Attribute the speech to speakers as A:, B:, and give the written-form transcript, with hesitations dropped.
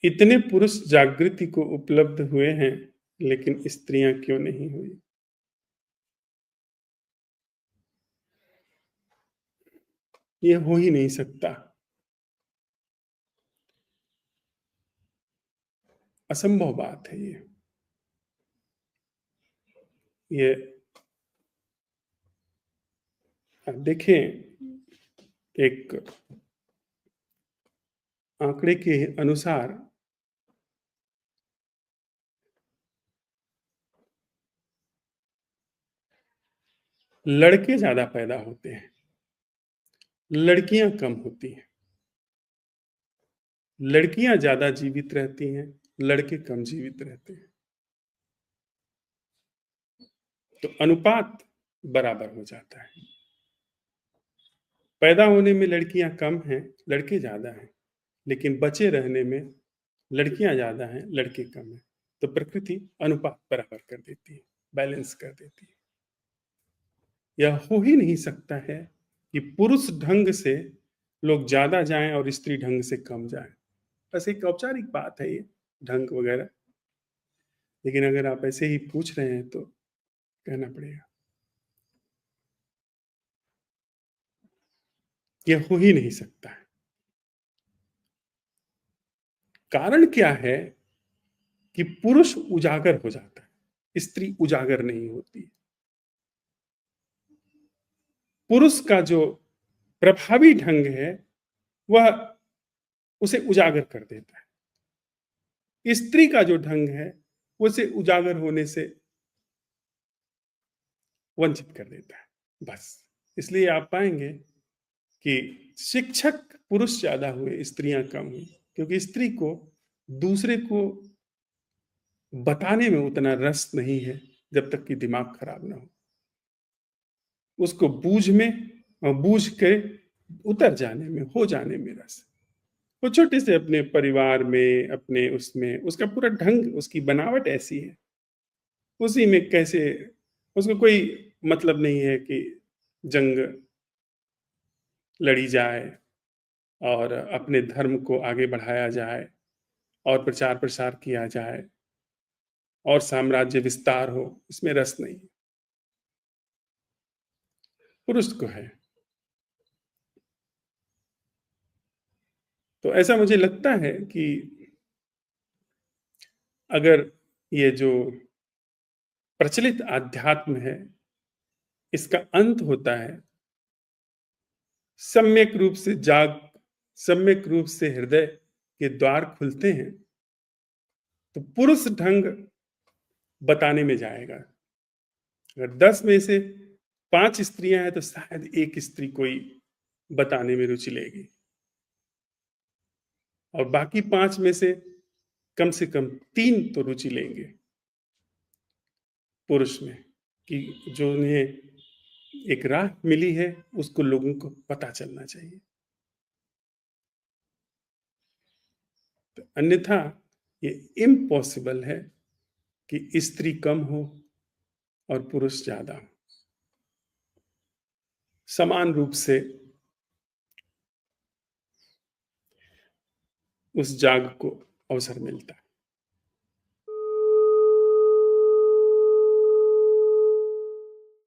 A: इतने पुरुष जागृति को उपलब्ध हुए हैं, लेकिन स्त्रियां क्यों नहीं हुई? ये हो ही नहीं सकता। असंभव बात है ये। ये आप देखें, एक आंकड़े के अनुसार लड़के ज़्यादा पैदा होते हैं, लड़कियां कम होती हैं। लड़कियां ज़्यादा जीवित रहती हैं, लड़के कम जीवित रहते हैं। तो अनुपात बराबर हो जाता है। पैदा होने में लड़कियां कम हैं, लड़के ज़्यादा हैं, लेकिन बचे रहने में लड़कियां ज़्यादा हैं, लड़के कम हैं। तो प्रकृति अनुपात बराबर कर देती है, बैलेंस कर देती है। यह हो ही नहीं सकता है कि पुरुष ढंग से लोग ज़्यादा जाएँ और स्त्री ढंग से कम जाएँ। बस एक औपचारिक बात है ये, ढंग वगैरह। लेकिन अगर आप ऐसे ही पूछ रहे हैं तो कहना पड़ेगा। ये हो ही नहीं सकता है। कारण क्या है कि पुरुष उजागर हो जाता है, स्त्री उजागर नहीं होती। पुरुष का जो प्रभावी ढंग है, वह उसे उजागर कर देता है। स्त्री का जो ढंग है, उसे उजागर होने से वंचित कर देता है, बस। इसलिए आप पाएँगे कि शिक्षक पुरुष ज़्यादा हुए, स्त्रियाँ कम हुईं, क्योंकि स्त्री को दूसरे को बताने में उतना रस नहीं है, जब तक कि दिमाग खराब ना हो। उसको बूझ में बूझ के उतर जाने में, हो जाने में रस है। वो छोटे से अपने परिवार में, अपने उसमें उसका पूरा ढंग, उसकी बनावट ऐसी है। उसी में कैसे उसको कोई मतलब नहीं है कि जंग लड़ी जाए और अपने धर्म को आगे बढ़ाया जाए और प्रचार-प्रसार किया जाए और साम्राज्य विस्तार हो, इसमें रस नहीं। पुरुष को है। तो ऐसा मुझे लगता है कि अगर ये जो प्रचलित अध्यात्म है, इसका अंत होता है, सम्यक रूप से सम्यक रूप से हृदय के द्वार खुलते हैं, तो पुरुष ढंग बताने में जाएगा। अगर 10 में से 5 स्त्रियाँ हैं, तो शायद 1 स्त्री कोई बताने में रुचि लेगी और बाकी 5 में से कम 3 तो रुचि लेंगे पुरुष में, कि जो उन्हें एक राह मिली है, उसको लोगों को पता चलना चाहिए। तो अन्यथा ये इम्पॉसिबल है कि स्त्री कम हो और पुरुष ज़्यादा हो। समान रूप से उस जाग को अवसर मिलता है।